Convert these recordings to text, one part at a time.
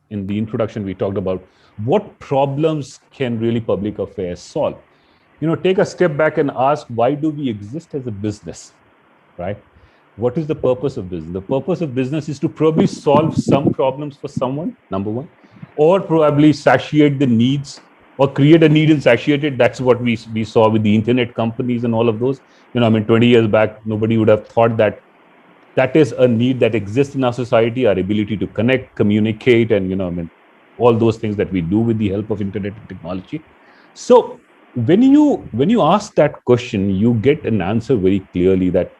in the introduction, we talked about what problems can really public affairs solve. Take a step back and ask, why do we exist as a business, right? What is the purpose of business? The purpose of business is to probably solve some problems for someone, number one, or probably satiate the needs or create a need and satiate it. That's what we saw with the internet companies and all of those. 20 years back, nobody would have thought that that is a need that exists in our society, our ability to connect, communicate, and all those things that we do with the help of internet and technology. So when you ask that question, you get an answer very clearly that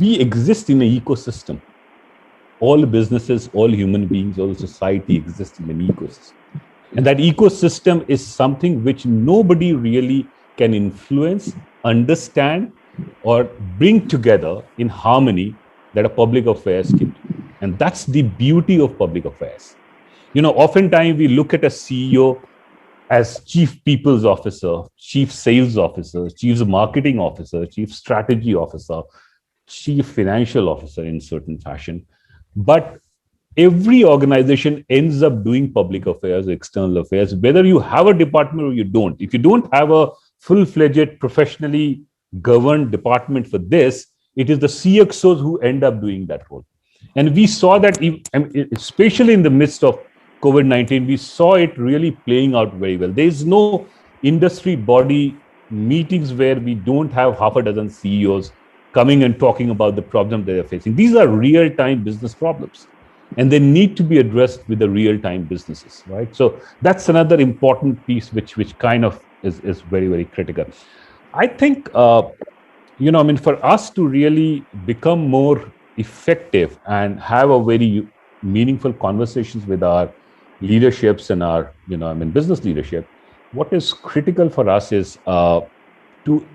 we exist in an ecosystem. All businesses, all human beings, all society exists in an ecosystem. And that ecosystem is something which nobody really can influence, understand, or bring together in harmony that a public affairs can do. And that's the beauty of public affairs. Oftentimes we look at a CEO as chief people's officer, chief sales officer, chief marketing officer, chief strategy officer, chief financial officer in certain fashion. But every organization ends up doing public affairs, external affairs, whether you have a department or you don't. If you don't have a full-fledged, professionally governed department for this, it is the CXOs who end up doing that role. And we saw that, especially in the midst of COVID-19, we saw it really playing out very well. There is no industry body meetings where we don't have half a dozen CEOs coming and talking about the problem they are facing. These are real-time business problems, and they need to be addressed with the real-time businesses, right? So that's another important piece which kind of is very, very critical. I think, for us to really become more effective and have a very meaningful conversations with our leaderships and our, business leadership, what is critical for us is to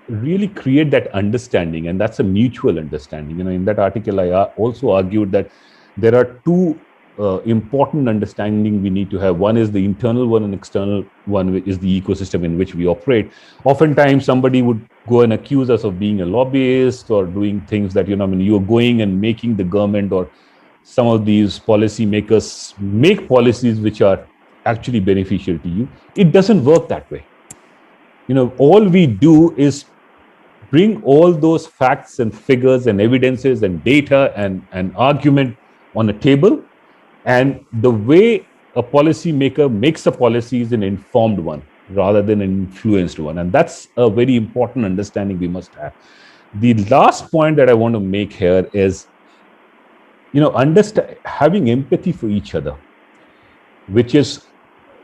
really create that understanding, and that's a mutual understanding. In that article, I also argued that there are two important understanding we need to have. One is the internal one, and external one is the ecosystem in which we operate. Oftentimes, somebody would go and accuse us of being a lobbyist or doing things that, you're going and making the government or some of these policy makers make policies which are actually beneficial to you. It doesn't work that way. All we do is bring all those facts and figures and evidences and data and argument on a table. And the way a policymaker makes a policy is an informed one rather than an influenced one. And that's a very important understanding we must have. The last point that I want to make here is, having empathy for each other, which is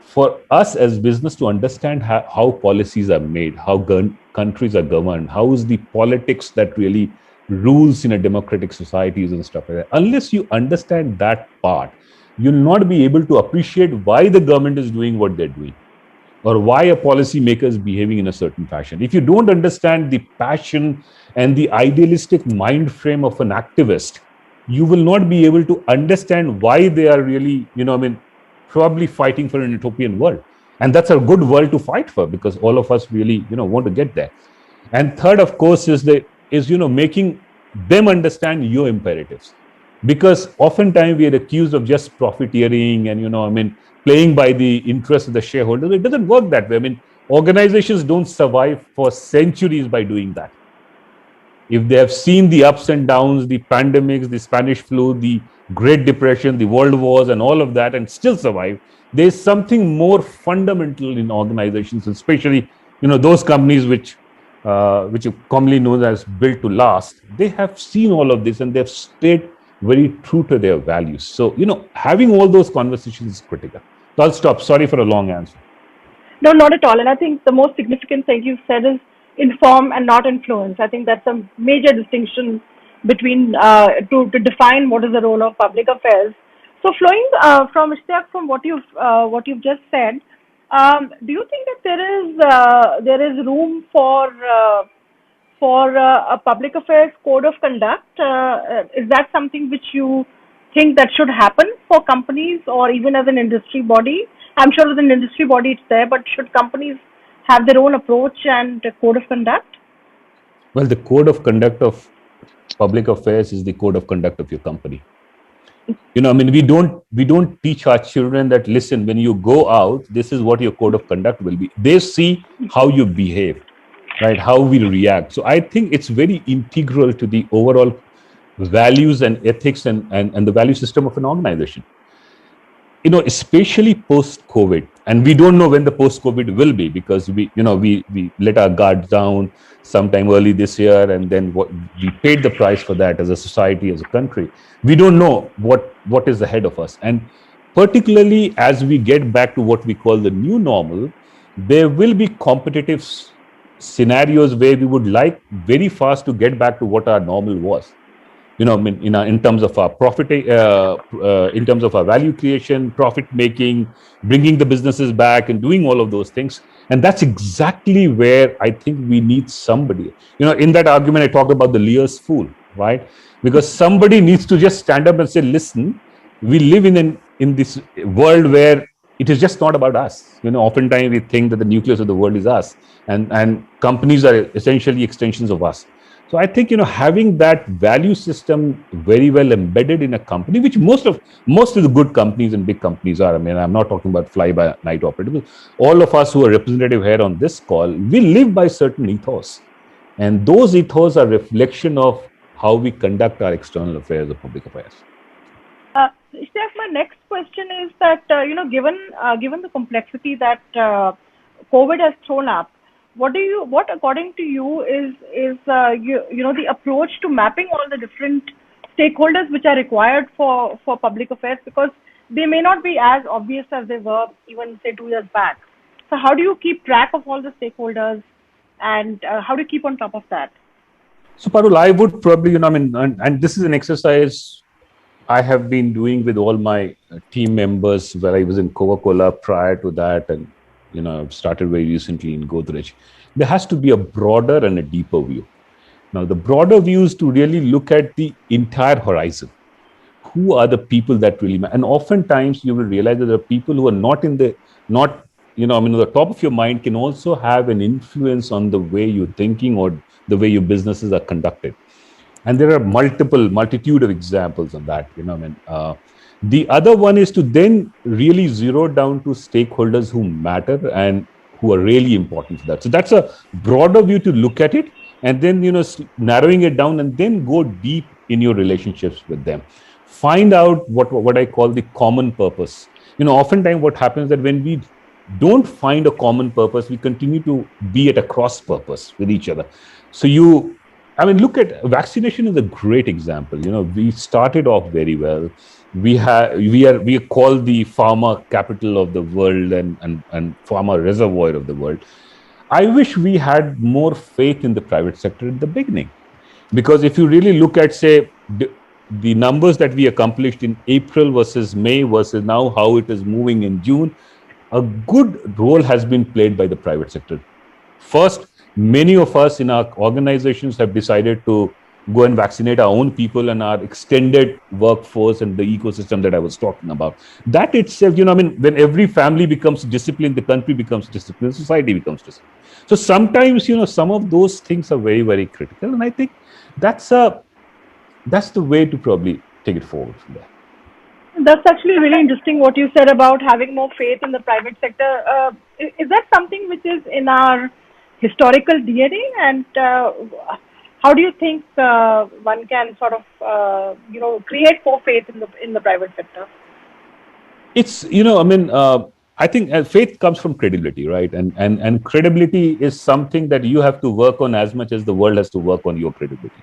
for us as business to understand how policies are made, how countries are governed, how is the politics that really rules in a democratic societies and stuff like that. Unless you understand that part, you'll not be able to appreciate why the government is doing what they're doing or why a policymaker is behaving in a certain fashion. If you don't understand the passion and the idealistic mind frame of an activist, you will not be able to understand why they are really, probably fighting for an utopian world. And that's a good world to fight for, because all of us really, want to get there. And third, of course, is making them understand your imperatives. Because oftentimes we are accused of just profiteering and, playing by the interest of the shareholders. It doesn't work that way. Organizations don't survive for centuries by doing that. If they have seen the ups and downs, the pandemics, the Spanish flu, the Great Depression, the world wars, and all of that, and still survive, there's something more fundamental in organizations, especially, those companies which are commonly known as built to last. They have seen all of this and they've stayed very true to their values. So, having all those conversations is critical. So I'll stop. Sorry for a long answer. No, not at all. And I think the most significant thing you've said is inform and not influence. I think that's a major distinction between to define what is the role of public affairs. So, flowing from Ishtiyaq, from what you've just said, do you think that there is room for a public affairs code of conduct? Is that something which you think that should happen for companies or even as an industry body? I'm sure as an industry body it's there, but should companies have their own approach and code of conduct? Well, the code of conduct of public affairs is the code of conduct of your company. We don't teach our children that, listen, when you go out, this is what your code of conduct will be. They see how you behave, right? How we react. So I think it's very integral to the overall values and ethics and the value system of an organization. Especially post COVID, and we don't know when the post COVID will be, because we let our guards down sometime early this year, and then we paid the price for that as a society, as a country. We don't know what is ahead of us, and particularly as we get back to what we call the new normal, there will be competitive scenarios where we would like very fast to get back to what our normal was. In terms of our profit, in terms of our value creation, profit making, bringing the businesses back and doing all of those things. And that's exactly where I think we need somebody. In that argument, I talked about the Lear's fool, right? Because somebody needs to just stand up and say, listen, we live in this world where it is just not about us. Oftentimes we think that the nucleus of the world is us, and companies are essentially extensions of us. So I think having that value system very well embedded in a company, which most of the good companies and big companies are. I mean, I'm not talking about fly-by-night operators. All of us who are representative here on this call, we live by certain ethos, and those ethos are reflection of how we conduct our external affairs or public affairs. Steph, my next question is that given the complexity that COVID has thrown up, what according to you is the approach to mapping all the different stakeholders which are required for public affairs, because they may not be as obvious as they were even say 2 years back. So how do you keep track of all the stakeholders, and how do you keep on top of that? So Parul, I would probably, and this is an exercise I have been doing with all my team members, where I was in Coca-Cola prior to that, and I've started very recently in Godrej. There has to be a broader and a deeper view. Now, the broader view is to really look at the entire horizon. Who are the people that really matter? And oftentimes you will realize that there are people who are not the top of your mind, can also have an influence on the way you're thinking or the way your businesses are conducted. And there are multitude of examples on that. The other one is to then really zero down to stakeholders who matter and who are really important for that. So that's a broader view to look at it, and then narrowing it down, and then go deep in your relationships with them. Find out what I call the common purpose. Oftentimes what happens is that when we don't find a common purpose, we continue to be at a cross purpose with each other. So look at vaccination is a great example. We started off very well. We are called the pharma capital of the world and pharma reservoir of the world. I wish we had more faith in the private sector in the beginning, because if you really look at, say, the numbers that we accomplished in April versus May versus now how it is moving in June, a good role has been played by the private sector. First, many of us in our organizations have decided to go and vaccinate our own people and our extended workforce and the ecosystem that I was talking about. That itself, when every family becomes disciplined, the country becomes disciplined, society becomes disciplined. So sometimes, some of those things are very, very critical. And I think that's the way to probably take it forward from there. That's actually really interesting what you said about having more faith in the private sector. Is that something which is in our historical DNA, and how do you think one can sort of create more faith in the private sector? It's I think faith comes from credibility, right? And credibility is something that you have to work on as much as the world has to work on your credibility.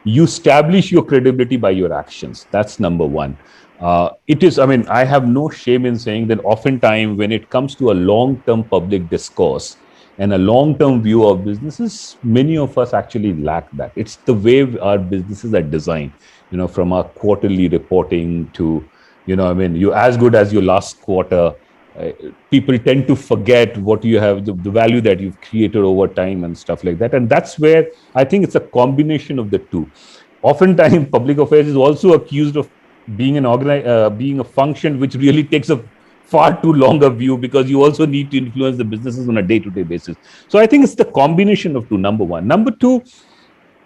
You establish your credibility by your actions. That's number one. I have no shame in saying that oftentimes when it comes to a long-term public discourse and a long-term view of businesses, many of us actually lack that. It's the way our businesses are designed, from our quarterly reporting to, you're as good as your last quarter. People tend to forget what you have, the value that you've created over time and stuff like that. And that's where I think it's a combination of the two. Oftentimes, public affairs is also accused of being being a function which really takes a far too long a view, because you also need to influence the businesses on a day-to-day basis. So I think it's the combination of two, number one. Number two,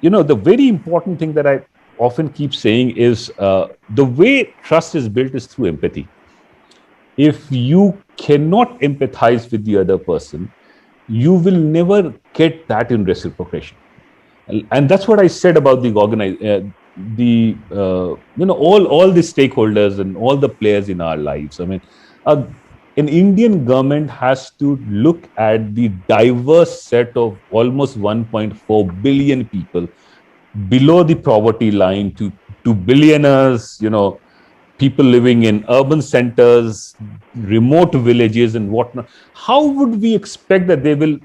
the very important thing that often keep saying is the way trust is built is through empathy. If you cannot empathize with the other person, you will never get that in reciprocation. And that's what I said about the all the stakeholders and all the players in our lives. I mean, uh, an Indian government has to look at the diverse set of almost 1.4 billion people below the poverty line to billionaires, people living in urban centers, remote villages, and whatnot. How would we expect that they will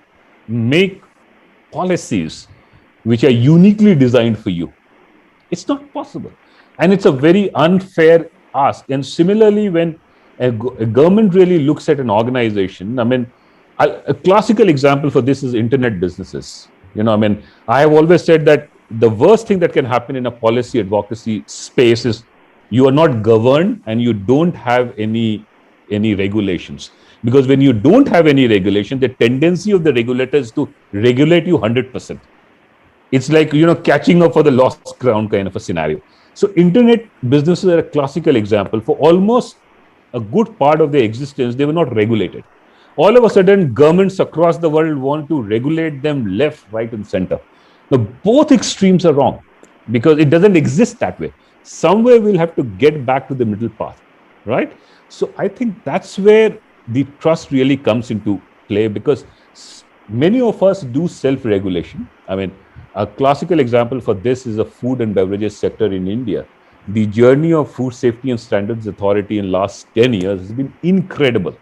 make policies which are uniquely designed for you? It's not possible. And it's a very unfair ask. And similarly, when a government really looks at an organization, I mean, a classical example for this is internet businesses. I have always said that the worst thing that can happen in a policy advocacy space is you are not governed and you don't have any regulations. Because when you don't have any regulation, the tendency of the regulator is to regulate you 100%. It's like, catching up for the lost ground kind of a scenario. So internet businesses are a classical example. For almost a good part of their existence, they were not regulated. All of a sudden, governments across the world want to regulate them left, right, and center. Now, both extremes are wrong because it doesn't exist that way. Somewhere we'll have to get back to the middle path, right? So I think that's where the trust really comes into play, because many of us do self-regulation. I mean, a classical example for this is the food and beverages sector in India. The journey of Food Safety and Standards Authority in last 10 years has been incredible.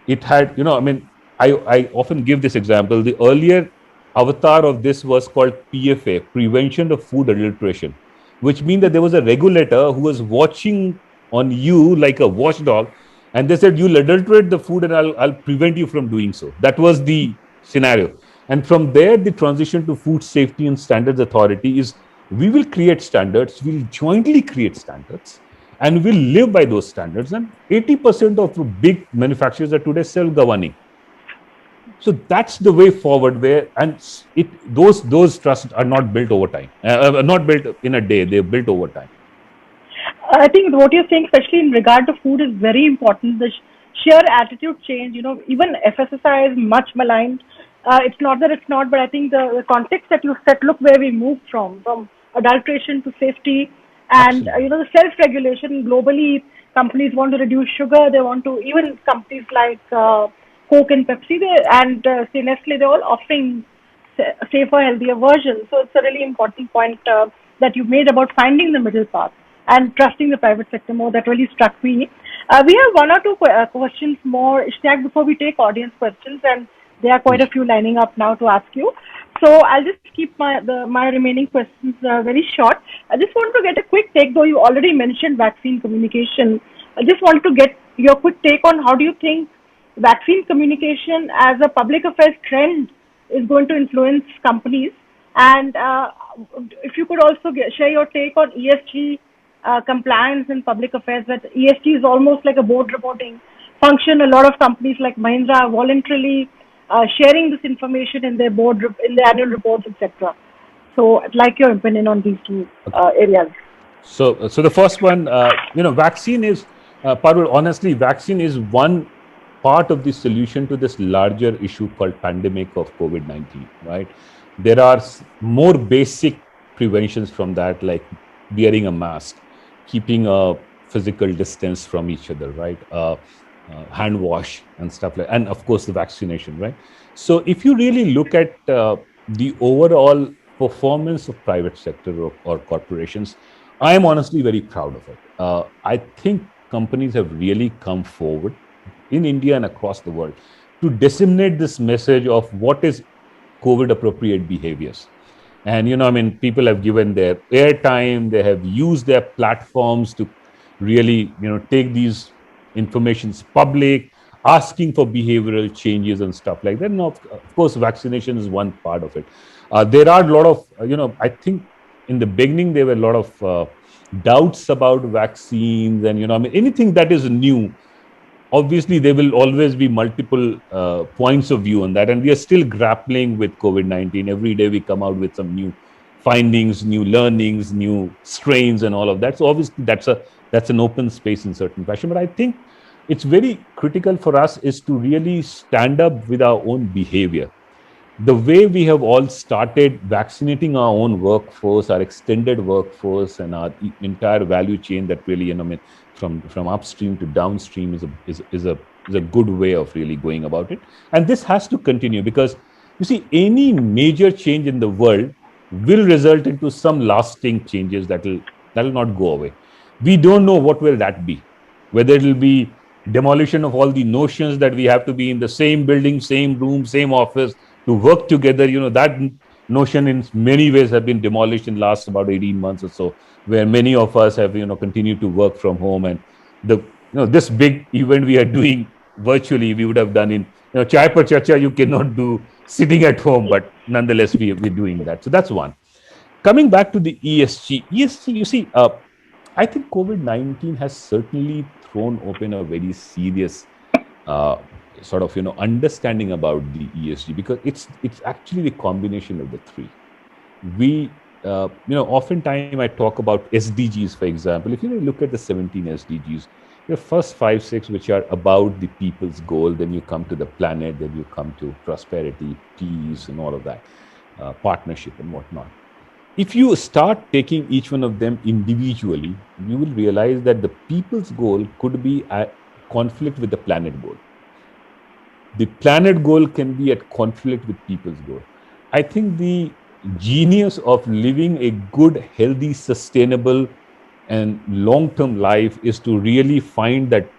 It had, I often give this example. The earlier avatar of this was called PFA, Prevention of Food Adulteration, which means that there was a regulator who was watching on you like a watchdog, and they said, you'll adulterate the food and I'll prevent you from doing so. That was the scenario. And from there, the transition to Food Safety and Standards Authority is we will create standards, we'll jointly create standards, and we'll live by those standards. And 80% of big manufacturers are today self-governing. So that's the way forward. Those trusts are not built over time, not built in a day. They're built over time. I think what you're saying, especially in regard to food, is very important. The sheer attitude change, even FSSI is much maligned. It's not that it's not, but I think the context that you set, look where we moved from adulteration to safety, and the self-regulation globally. Companies want to reduce sugar. They want to, even companies like Coke and Pepsi, say Nestle, they're all offering safer, healthier versions. So it's a really important point that you made about finding the middle path and trusting the private sector more. That really struck me. We have one or two questions more, Ishtiaq, before we take audience questions, and there are quite a few lining up now to ask you. So I'll just keep my remaining questions very short. I just want to get a quick take, though you already mentioned vaccine communication. I just want to get your quick take on how do you think vaccine communication as a public affairs trend is going to influence companies, and if you could also share your take on ESG compliance in public affairs. That ESG is almost like a board reporting function. A lot of companies like Mahindra are voluntarily sharing this information in their in their annual reports, etc. So I'd like your opinion on these two areas. So the first one, vaccine is, Parul, honestly, vaccine is one part of the solution to this larger issue called pandemic of COVID-19, right? There are more basic preventions from that, like wearing a mask, keeping a physical distance from each other, right? Hand wash and stuff like, and of course the vaccination, right? So if you really look at the overall performance of private sector or corporations, I am honestly very proud of it. I think companies have really come forward in India and across the world to disseminate this message of what is COVID appropriate behaviors. And, people have given their airtime, they have used their platforms to really, take these informations public, asking for behavioral changes and stuff like that. And of course, vaccination is one part of it. There are a lot of, I think in the beginning, there were a lot of doubts about vaccines and, anything that is new. Obviously, there will always be multiple points of view on that. And we are still grappling with COVID-19. Every day we come out with some new findings, new learnings, new strains, and all of that. So obviously that's an open space in certain fashion. But I think it's very critical for us is to really stand up with our own behavior. The way we have all started vaccinating our own workforce, our extended workforce, and our entire value chain, that really, from upstream to downstream, is a good way of really going about it. And this has to continue, because you see, any major change in the world will result into some lasting changes that will not go away. We don't know what will that be, whether it will be demolition of all the notions that we have to be in the same building, same room, same office to work together. That notion in many ways have been demolished in last about 18 months or so, where many of us have continued to work from home. And this big event we are doing virtually, we would have done in chai par charcha, you cannot do sitting at home, but nonetheless we're doing that. So that's one. Coming back to the ESG, you see, I think COVID-19 has certainly thrown open a very serious sort of understanding about the ESG, because it's actually the combination of the three. We oftentimes I talk about SDGs, for example. If you look at the 17 SDGs, the first 5, 6, which are about the people's goal, then you come to the planet, then you come to prosperity, peace, and all of that, partnership and whatnot. If you start taking each one of them individually, you will realize that the people's goal could be at conflict with the planet goal. The planet goal can be at conflict with people's goal. I think the genius of living a good, healthy, sustainable, and long-term life is to really find that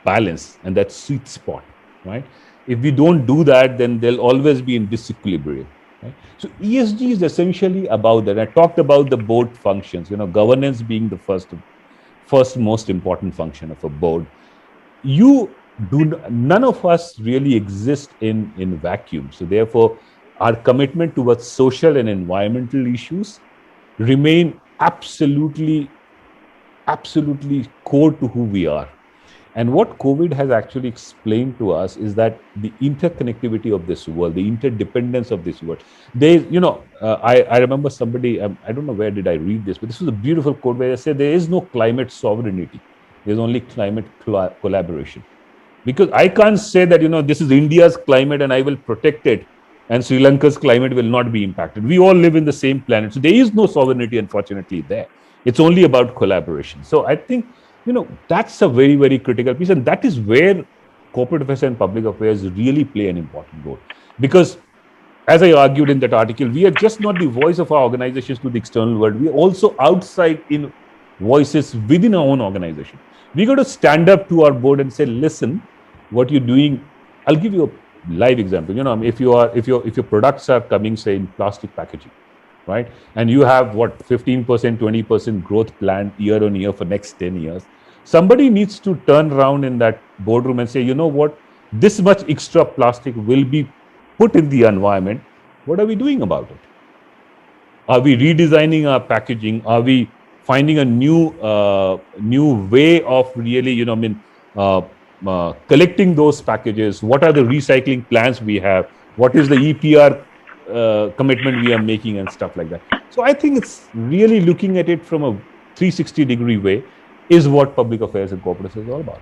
balance and that sweet spot, right? If we don't do that, then they'll always be in disequilibrium. Right? So ESG is essentially about that. I talked about the board functions, governance being the first most important function of a board. None of us really exist in vacuum. So therefore, our commitment towards social and environmental issues remain absolutely core to who we are. And what COVID has actually explained to us is that the interconnectivity of this world, the interdependence of this world. I remember somebody, I don't know where did I read this, but this was a beautiful quote where they said there is no climate sovereignty. There's only climate collaboration. Because I can't say that, this is India's climate and I will protect it, and Sri Lanka's climate will not be impacted. We all live in the same planet. So there is no sovereignty, unfortunately, there. It's only about collaboration. So I think, that's a very, very critical piece. And that is where corporate affairs and public affairs really play an important role. Because as I argued in that article, we are just not the voice of our organizations to the external world. We are also outside in voices within our own organization. We got to stand up to our board and say, listen, what you're doing. I'll give you a live example. If your products are coming, say, in plastic packaging, right, and you have 15%, 20% growth planned year on year for next 10 years, somebody needs to turn around in that boardroom and say, this much extra plastic will be put in the environment. What are we doing about it? Are we redesigning our packaging? Are we finding a new way of really, collecting those packages? What are the recycling plans we have? What is the EPR commitment we are making and stuff like that? So I think it's really looking at it from a 360-degree way is what public affairs and corporate affairs is all about.